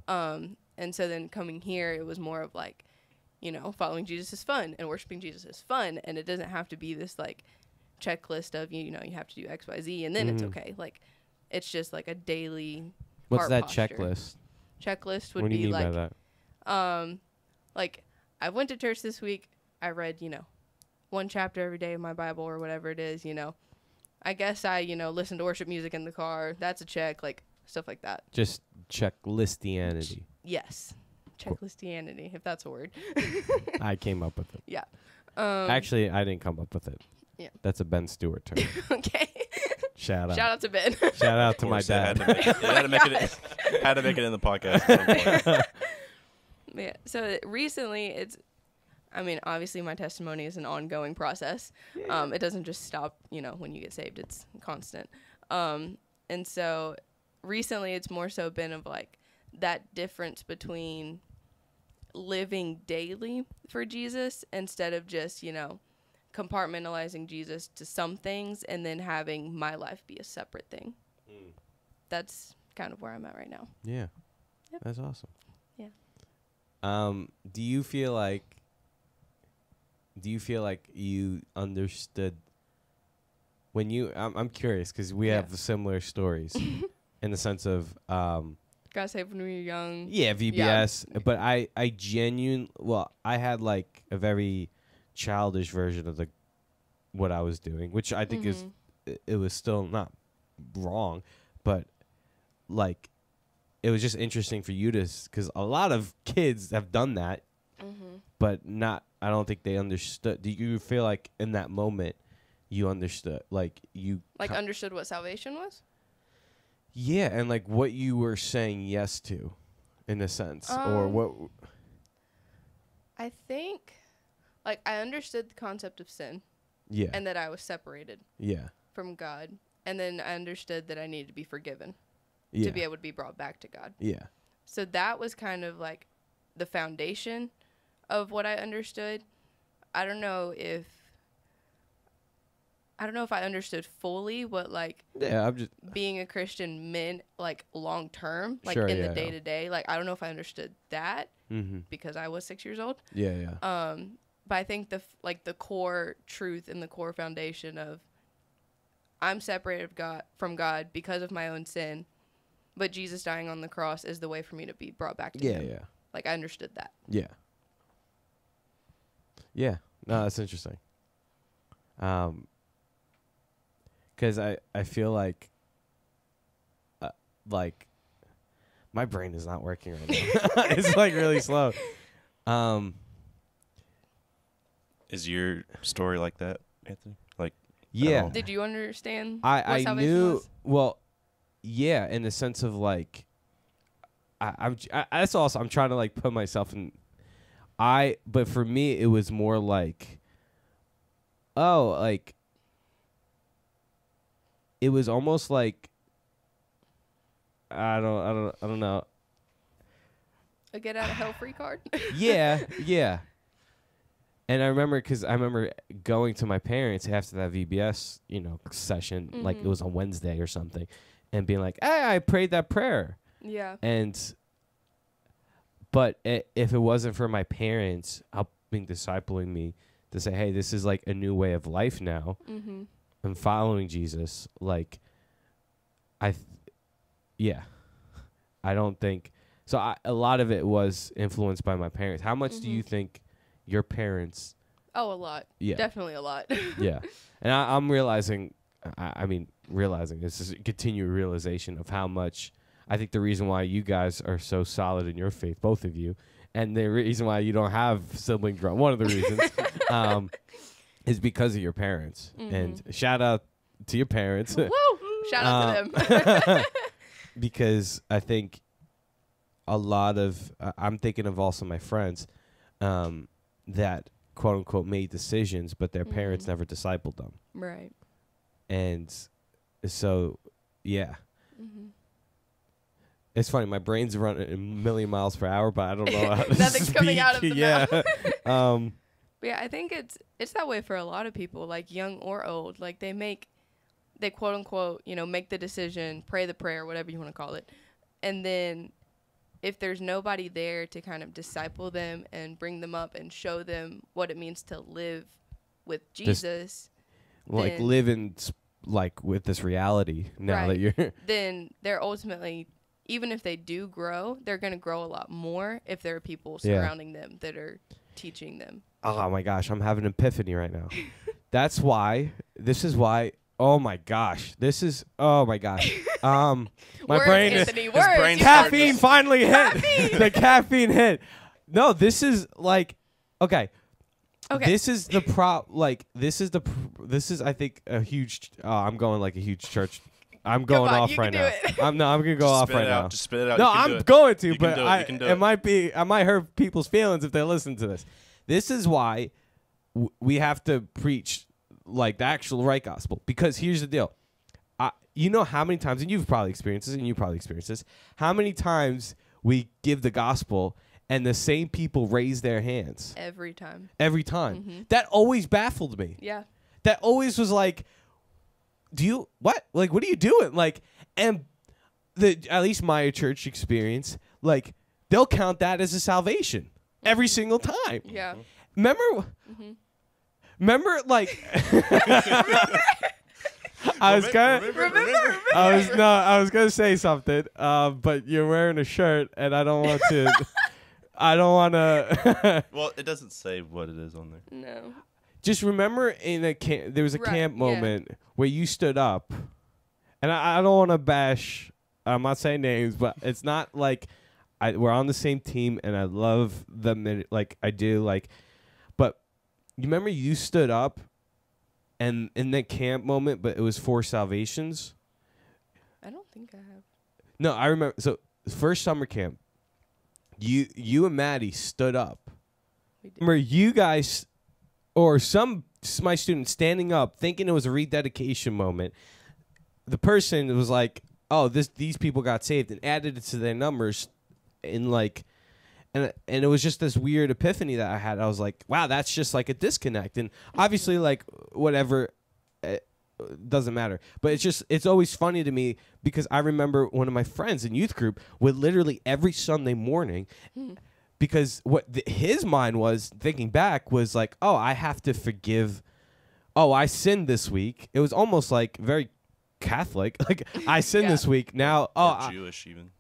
Speaker 2: And so then coming here, it was more of, like, following Jesus is fun and worshiping Jesus is fun. And it doesn't have to be this, like, checklist of, you have to do X, Y, Z, and then it's okay. Like, it's just, like, a daily...
Speaker 1: What's that
Speaker 2: posture.
Speaker 1: checklist?
Speaker 2: Checklist would
Speaker 1: what do you
Speaker 2: be
Speaker 1: mean
Speaker 2: like,
Speaker 1: by that?
Speaker 2: Like, I went to church this week. I read, one chapter every day of my Bible or whatever it is, I guess I, listened to worship music in the car. That's a check, like, stuff like that.
Speaker 1: Just checklistianity.
Speaker 2: Yes. Checklistianity, if that's a word.
Speaker 1: I came up with it.
Speaker 2: Yeah.
Speaker 1: Actually, I didn't come up with it.
Speaker 2: Yeah.
Speaker 1: That's a Ben Stewart term.
Speaker 2: Okay.
Speaker 1: Shout out.
Speaker 2: Shout out to Ben.
Speaker 1: Shout out to my dad.
Speaker 3: Had to make it in the podcast.
Speaker 2: Yeah. So recently, obviously my testimony is an ongoing process.
Speaker 1: Yeah.
Speaker 2: It doesn't just stop, when you get saved. It's constant. And so recently it's more so been of like that difference between living daily for Jesus instead of just, you know, compartmentalizing Jesus to some things and then having my life be a separate thing. That's kind of where I'm at right now.
Speaker 1: Yeah.
Speaker 2: Yep.
Speaker 1: That's awesome.
Speaker 2: Yeah.
Speaker 1: Do you feel like you understood when you I'm curious because we have similar stories in the sense of
Speaker 2: got saved when we were young.
Speaker 1: yeah, VBS, but I had like a very childish version of what I was doing, which I think is it was still not wrong, but like it was just interesting for you to, because a lot of kids have done that, but I don't think they understood. Do you feel like in that moment you understood, like you
Speaker 2: understood what salvation was?
Speaker 1: Yeah, and like what you were saying yes to, in a sense, or what?
Speaker 2: I think, like, I understood the concept of sin.
Speaker 1: Yeah.
Speaker 2: And that I was separated.
Speaker 1: Yeah.
Speaker 2: From God, and then I understood that I needed to be forgiven.
Speaker 1: Yeah.
Speaker 2: To be able to be brought back to God.
Speaker 1: Yeah.
Speaker 2: So that was kind of like the foundation of what I understood. I don't know if I understood fully what like
Speaker 1: I'm just
Speaker 2: being a Christian meant like long term, like
Speaker 1: sure,
Speaker 2: in the day to day. Like I don't know if I understood that because I was 6 years old.
Speaker 1: Yeah.
Speaker 2: But I think the core truth and the core foundation of I'm separated from God because of my own sin, but Jesus dying on the cross is the way for me to be brought back to Him.
Speaker 1: Yeah.
Speaker 2: Like I understood that.
Speaker 1: Yeah. Yeah. No, that's interesting. Because I feel like my brain is not working right now. It's like really slow.
Speaker 3: Is your story like that, Anthony? Like,
Speaker 1: yeah.
Speaker 2: Did you understand?
Speaker 1: I
Speaker 2: what
Speaker 1: knew.
Speaker 2: was?
Speaker 1: Well, yeah, in the sense of like, that's also I'm trying to like put myself in. But for me, it was more like, it was almost like, I don't know.
Speaker 2: A get out of hell free card?
Speaker 1: Yeah. And I remember going to my parents after that VBS, session, like it was on Wednesday or something, and being like, "Hey, I prayed that prayer."
Speaker 2: Yeah.
Speaker 1: But if it wasn't for my parents helping discipling me to say, "Hey, this is like a new way of life now," and following Jesus, like, I don't think so. A lot of it was influenced by my parents. How much do you think your parents?
Speaker 2: Oh, a lot.
Speaker 1: Yeah,
Speaker 2: definitely a lot.
Speaker 1: Yeah, and I'm realizing. Realizing this is a continued realization of how much. I think the reason why you guys are so solid in your faith, both of you, and the reason why you don't have sibling drama, one of the reasons, is because of your parents. And shout out to your parents.
Speaker 2: Woo! Shout out to them.
Speaker 1: Because I think a lot of, I'm thinking of also my friends that quote unquote made decisions, but their parents never discipled them.
Speaker 2: Right.
Speaker 1: And so, yeah. It's funny. My brain's running a million miles per hour, but I don't know how to
Speaker 2: Nothing's coming out of the mouth.
Speaker 1: But
Speaker 2: yeah, I think it's that way for a lot of people, like young or old. Like they quote unquote, make the decision, pray the prayer, whatever you want to call it. And then if there's nobody there to kind of disciple them and bring them up and show them what it means to live with Jesus,
Speaker 1: like living like with this reality now that you're
Speaker 2: then they're ultimately, even if they do grow, they're going to grow a lot more if there are people surrounding them that are teaching them.
Speaker 1: Oh my gosh, I'm having an epiphany right now. This is why. Oh my gosh. Oh my gosh. My
Speaker 2: words,
Speaker 1: brain
Speaker 2: Anthony,
Speaker 1: is.
Speaker 2: words.
Speaker 1: Caffeine finally hit. The caffeine hit. No, this is like, okay. This is the this is I think a huge. I'm going like a huge church. I'm going off right now. I'm gonna go off right now.
Speaker 3: Just spit it out.
Speaker 1: No, I'm going to, but
Speaker 3: I
Speaker 1: might hurt people's feelings if they listen to this. This is why we have to preach like the actual right gospel, because here's the deal. you know how many times, and you've probably experienced this, and you probably experienced this, how many times we give the gospel and the same people raise their hands
Speaker 2: Every time.
Speaker 1: every time. That always baffled me.
Speaker 2: Yeah.
Speaker 1: That always was like, what are you doing? Like, and at least my church experience, like, they'll count that as a salvation every single time.
Speaker 2: Yeah.
Speaker 1: Remember like I was gonna say something, but you're wearing a shirt, and I don't want to.
Speaker 3: Well, it doesn't say what it is on there.
Speaker 2: No.
Speaker 1: Just remember in a camp, there was a camp moment where you stood up, and I don't want to bash. I'm not saying names, but it's not like we're on the same team, and I love them. Like I do, like, but you remember you stood up. And in that camp moment, but it was for salvations.
Speaker 2: I don't think I have.
Speaker 1: No, I remember. So first summer camp, you and Maddie stood up.
Speaker 2: We did.
Speaker 1: Remember you guys, or my students standing up, thinking it was a rededication moment. The person was like, "Oh, these people got saved," and added it to their numbers, in like. And it was just this weird epiphany that I had. I was like, wow, that's just like a disconnect. And obviously, like, whatever, it doesn't matter. But it's always funny to me because I remember one of my friends in youth group would literally every Sunday morning, because what his mind was, thinking back, was like, oh, I have to forgive. Oh, I sinned this week. It was almost like very Catholic. Like, I sinned this week. Now,
Speaker 3: Jewish even.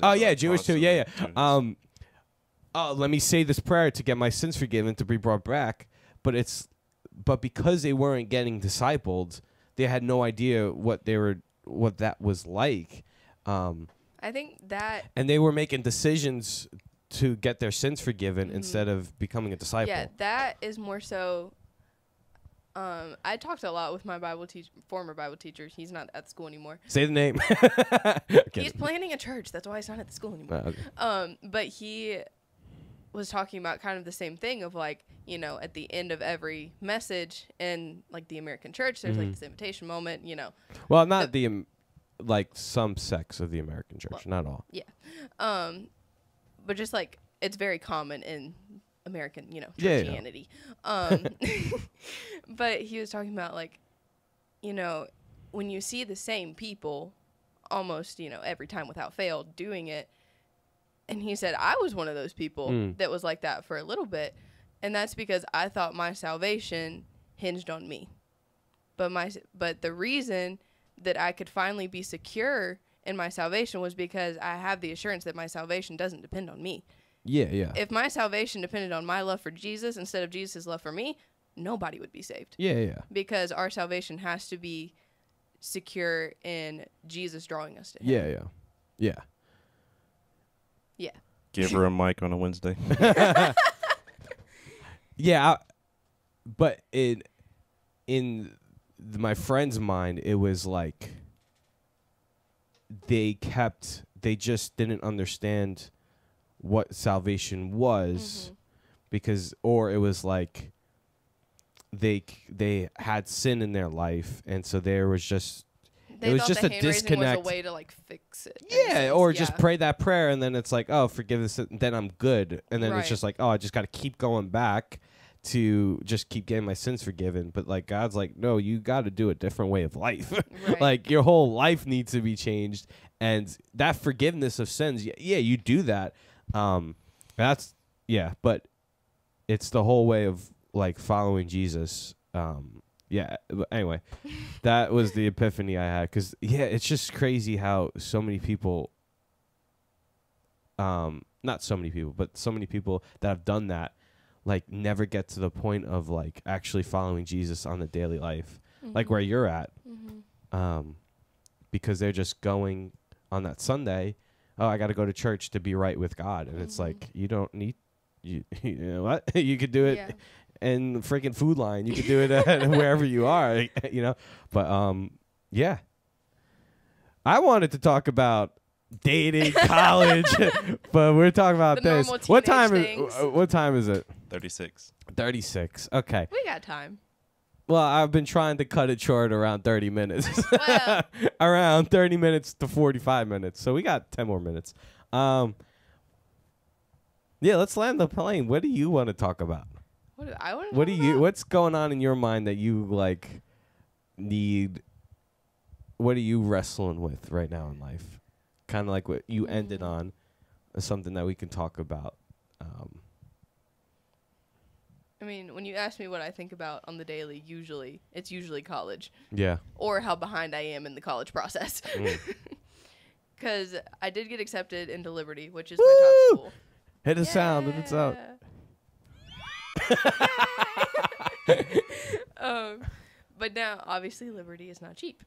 Speaker 1: Oh yeah, Jewish too. Yeah. Let me say this prayer to get my sins forgiven, to be brought back. But because they weren't getting discipled, they had no idea what that was like.
Speaker 2: I think that.
Speaker 1: And they were making decisions to get their sins forgiven instead of becoming a disciple.
Speaker 2: Yeah, that is more so. I talked a lot with my former Bible teacher. He's not at the school anymore.
Speaker 1: Say the name.
Speaker 2: He's planning a church. That's why he's not at the school anymore.
Speaker 1: Okay.
Speaker 2: But he was talking about kind of the same thing of like, you know, at the end of every message in like the American church, there's like this invitation moment, you know.
Speaker 1: Well, not like some sects of the American church, not all.
Speaker 2: Yeah. But just like it's very common in American, you know, Christianity.
Speaker 1: Yeah.
Speaker 2: But he was talking about like, you know, when you see the same people almost, you know, every time without fail doing it. And he said, I was one of those people that was like that for a little bit. And that's because I thought my salvation hinged on me. But the reason that I could finally be secure in my salvation was because I have the assurance that my salvation doesn't depend on me.
Speaker 1: Yeah.
Speaker 2: If my salvation depended on my love for Jesus instead of Jesus' love for me, nobody would be saved.
Speaker 1: Yeah.
Speaker 2: Because our salvation has to be secure in Jesus drawing us to him.
Speaker 1: Yeah.
Speaker 3: Give her a mic on a Wednesday.
Speaker 1: Yeah, but in my friend's mind, it was like they just didn't understand what salvation was, or it was like they had sin in their life, and so there was just
Speaker 2: They
Speaker 1: it was
Speaker 2: thought
Speaker 1: just
Speaker 2: the
Speaker 1: a
Speaker 2: hand-raising
Speaker 1: disconnect.
Speaker 2: was a way to like fix it.
Speaker 1: Yeah, or just pray that prayer, and then it's like, oh, forgive this, and then I'm good, and then it's just like, oh, I just got to keep going back to just keep getting my sins forgiven. But like God's like, no, you got to do a different way of life. Like your whole life needs to be changed, and that forgiveness of sins, yeah, you do that. But it's the whole way of like following Jesus. Yeah. But anyway, that was the epiphany I had, because it's just crazy how so many people, not so many people, but so many people that have done that, like never get to the point of like actually following Jesus on the daily life, like where you're at, because they're just going on that Sunday. Oh, I got to go to church to be right with God, and it's like you don't need you know what you could do it.
Speaker 2: Yeah.
Speaker 1: And freaking Food Line, you could do it wherever you are, you know. But yeah, I wanted to talk about dating, college, but we're talking about
Speaker 2: the
Speaker 1: this. What time
Speaker 2: things.
Speaker 1: is? What time is it?
Speaker 3: 36.
Speaker 1: 36. Okay.
Speaker 2: We got time.
Speaker 1: Well, I've been trying to cut it short around 30 minutes.
Speaker 2: Well.
Speaker 1: Around 30 minutes to 45 minutes. So we got 10 more minutes. Yeah, let's land the plane. What do you want to talk about?
Speaker 2: What do I want to
Speaker 1: What
Speaker 2: talk
Speaker 1: do you
Speaker 2: about?
Speaker 1: what's going on in your mind that you like need? What are you wrestling with right now in life? Kind of like what you ended on, something that we can talk about.
Speaker 2: I mean, when you ask me what I think about on the daily, it's usually college.
Speaker 1: Yeah.
Speaker 2: Or how behind I am in the college process. Because I did get accepted into Liberty, which is my top school.
Speaker 1: Hit a sound. Hit it out.
Speaker 2: But now, obviously, Liberty is not cheap.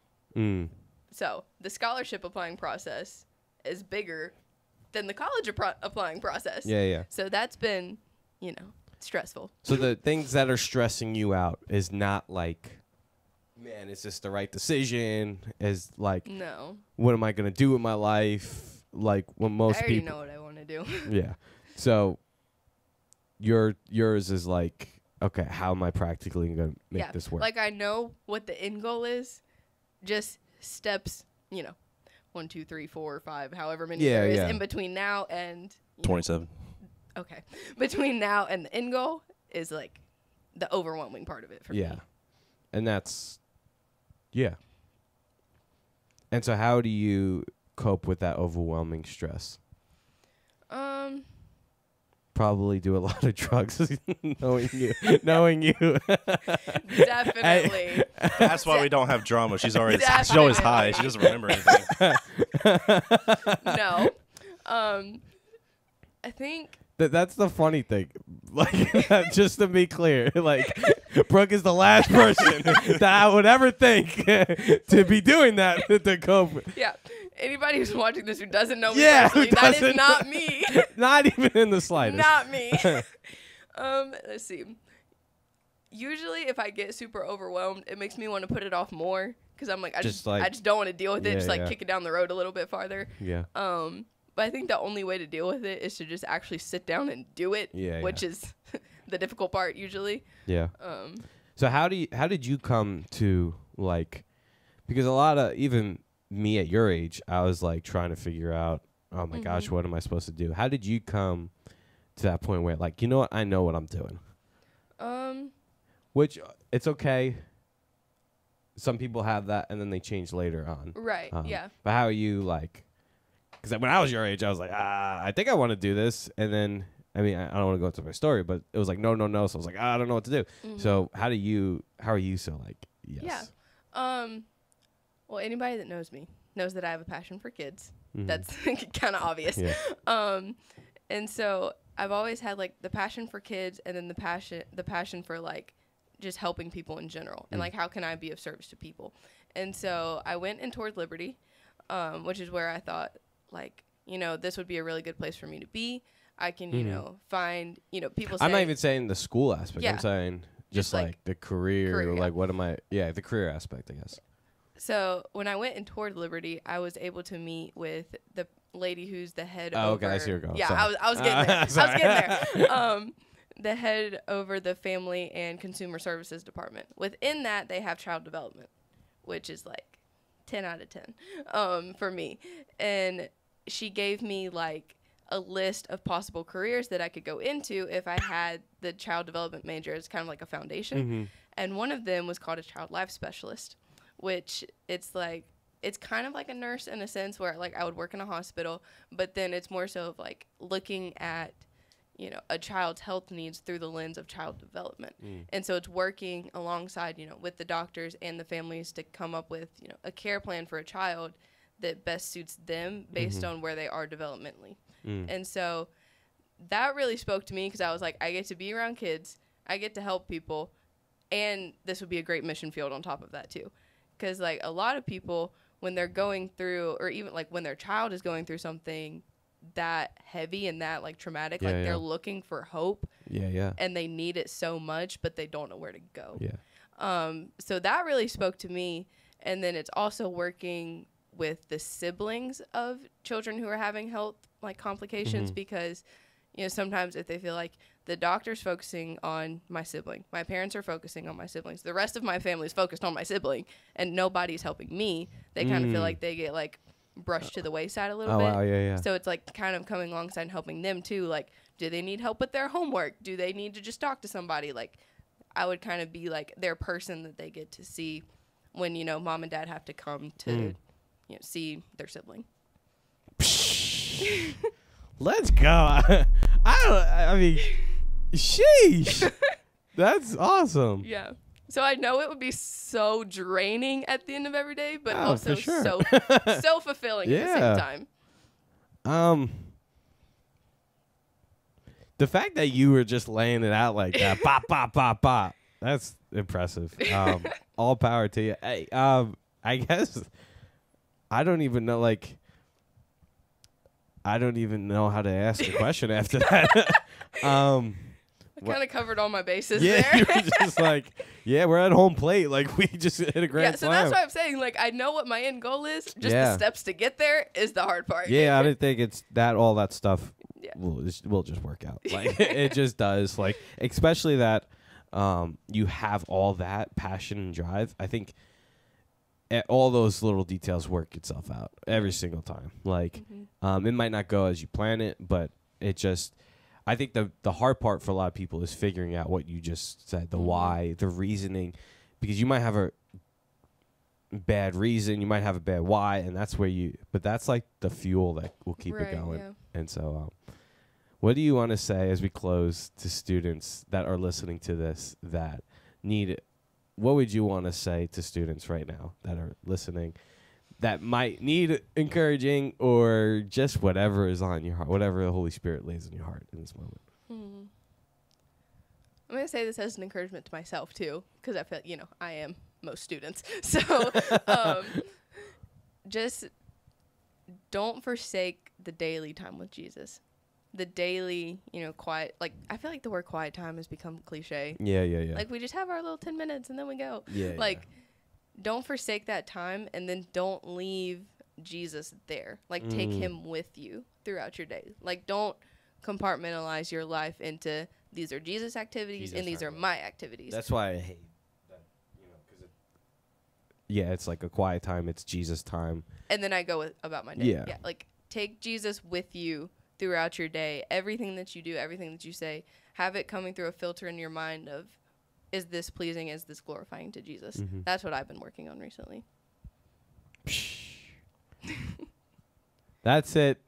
Speaker 2: So the scholarship applying process is bigger than the college applying process.
Speaker 1: Yeah.
Speaker 2: So that's been, stressful.
Speaker 1: So the things that are stressing you out is not like, man, is this the right decision? Is like,
Speaker 2: No.
Speaker 1: what am I gonna do with my life? Like when most
Speaker 2: I already
Speaker 1: people
Speaker 2: know what I want to do.
Speaker 1: Yeah. So yours is like, okay, how am I practically gonna make this work?
Speaker 2: Like I know what the end goal is, just steps, 1, 2, 3, 4, 5, however many there is in between now and
Speaker 3: 27.
Speaker 2: Okay. Between now and the end goal is like the overwhelming part of it for me.
Speaker 1: Yeah. And that's And so how do you cope with that overwhelming stress? Probably do a lot of drugs knowing you.
Speaker 2: Definitely.
Speaker 3: That's why we don't have drama. She's always high. She doesn't remember anything.
Speaker 2: No. I think
Speaker 1: That's the funny thing. Like, just to be clear, like, Brooke is the last person that I would ever think to be doing that to cope.
Speaker 2: Yeah. Anybody who's watching this who doesn't know me
Speaker 1: Yeah,
Speaker 2: personally,
Speaker 1: who
Speaker 2: that is
Speaker 1: doesn't
Speaker 2: not me.
Speaker 1: Not even in the slightest.
Speaker 2: Not me. Let's see. Usually, if I get super overwhelmed, it makes me want to put it off more because I'm like, I just don't want to deal with it. Just kick it down the road a little bit farther.
Speaker 1: Yeah.
Speaker 2: But I think the only way to deal with it is to just actually sit down and do it. Which is the difficult part usually.
Speaker 1: Yeah. So how did you come to like? Because a lot of even me at your age, I was like trying to figure out, oh my gosh, what am I supposed to do? How did you come to that point where like, you know what, I know what I'm doing? Which it's okay. Some people have that and then they change later on.
Speaker 2: Right. Yeah.
Speaker 1: But how are you like? Because when I was your age, I was like, I think I want to do this, and then I mean, I don't want to go into my story, but it was like no. So I was like, I don't know what to do. So how are you? So like, yes.
Speaker 2: Yeah. Well, anybody that knows me knows that I have a passion for kids. That's kind of obvious.
Speaker 1: Yeah.
Speaker 2: And so I've always had like the passion for kids, and then the passion for like just helping people in general, and like how can I be of service to people. And so I went in toward Liberty, which is where I thought like, this would be a really good place for me to be. I can, find, people say.
Speaker 1: I'm not even saying the school aspect.
Speaker 2: Yeah.
Speaker 1: I'm saying just like the career like what am I? Yeah, the career aspect, I guess.
Speaker 2: So when I went in toward Liberty, I was able to meet with the lady who's the head over.
Speaker 1: Oh, okay, I see where you're going.
Speaker 2: Yeah,
Speaker 1: Sorry.
Speaker 2: I was getting there. I was getting there. The head over the Family and Consumer Services Department. Within that, they have child development, which is like 10 out of 10 for me. And she gave me like a list of possible careers that I could go into if I had the child development major as kind of like a foundation. And one of them was called a child life specialist, which it's kind of like a nurse in a sense where like I would work in a hospital, but then it's more so of like looking at, a child's health needs through the lens of child development. And so it's working alongside, with the doctors and the families to come up with, a care plan for a child that best suits them based on where they are developmentally. And so that really spoke to me because I was like, I get to be around kids, I get to help people, and this would be a great mission field on top of that too. Because like a lot of people, when they're going through, or even like when their child is going through something that heavy and that like traumatic, they're looking for hope. And they need it so much, but they don't know where to go. So that really spoke to me. And then it's also working with the siblings of children who are having health like complications because You know, sometimes if they feel like the doctor's focusing on my sibling, my parents are focusing on my siblings, the rest of my family is focused on my sibling, and nobody's helping me, they kind of feel like they get like brushed to the wayside a little bit.
Speaker 1: Wow, yeah.
Speaker 2: So it's like kind of coming alongside and helping them too. Like, do they need help with their homework? Do they need to just talk to somebody? Like, I would kind of be like their person that they get to see when, you know, mom and dad have to come to, you know, see their sibling.
Speaker 1: Let's go. I mean, sheesh. That's awesome.
Speaker 2: Yeah. So I know it would be so draining at the end of every day, but also
Speaker 1: for sure.
Speaker 2: so fulfilling at the same time.
Speaker 1: The fact that you were just laying it out like that, pop, pop, pop, pop, that's impressive. All power to you. Hey, I guess I don't even know, like, I don't even know how to ask a question after that.
Speaker 2: I kind of covered all my bases
Speaker 1: yeah,
Speaker 2: there.
Speaker 1: you were just like, yeah, we're at home plate. Like, we just hit a grand
Speaker 2: so
Speaker 1: slam.
Speaker 2: that's why I'm saying, like, I know what my end goal is. Just the steps to get there is the hard part.
Speaker 1: Yeah, I didn't think it's that all that stuff
Speaker 2: Yeah.
Speaker 1: will just work out. Like, it just does. Like, especially that you have all that passion and drive. I think all those little details work itself out every single time. Like, it might not go as you plan it, but it just, I think the hard part for a lot of people is figuring out what you just said, the why, the reasoning, because you might have a bad reason, you might have a bad why, and that's where but that's like the fuel that will keep it going.
Speaker 2: Yeah.
Speaker 1: And so, what do you want to say as we close to students that are listening to this that need it? What would you want to say to students right now that are listening that might need encouraging, or just whatever is on your heart, whatever the Holy Spirit lays in your heart in this moment?
Speaker 2: I'm going to say this as an encouragement to myself, too, because I feel, you know, I am most students. So just don't forsake the daily time with Jesus. The daily, you know, quiet, like, I feel like the word quiet time has become cliche.
Speaker 1: Yeah.
Speaker 2: Like, we just have our little 10 minutes and then we go.
Speaker 1: Yeah.
Speaker 2: Like, don't forsake that time, and then don't leave Jesus there. Like, take him with you throughout your day. Like, don't compartmentalize your life into these are Jesus activities and these are my activities.
Speaker 1: That's why I hate that, you know, because it's like a quiet time. It's Jesus time.
Speaker 2: And then I go about my day.
Speaker 1: Yeah.
Speaker 2: Like, take Jesus with you throughout your day. Everything that you do, everything that you say, have it coming through a filter in your mind of, is this pleasing? Is this glorifying to Jesus? That's what I've been working on recently.
Speaker 1: That's it.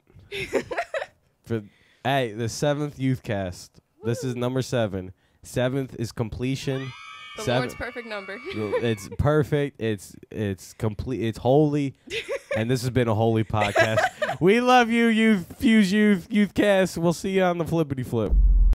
Speaker 1: The 7th Youth Cast. This is number 7. 7th is completion.
Speaker 2: The Lord's perfect number.
Speaker 1: It's perfect. It's complete. It's holy. And this has been a holy podcast. We love you, Youth Fuse Youth Cast. We'll see you on the flippity flip.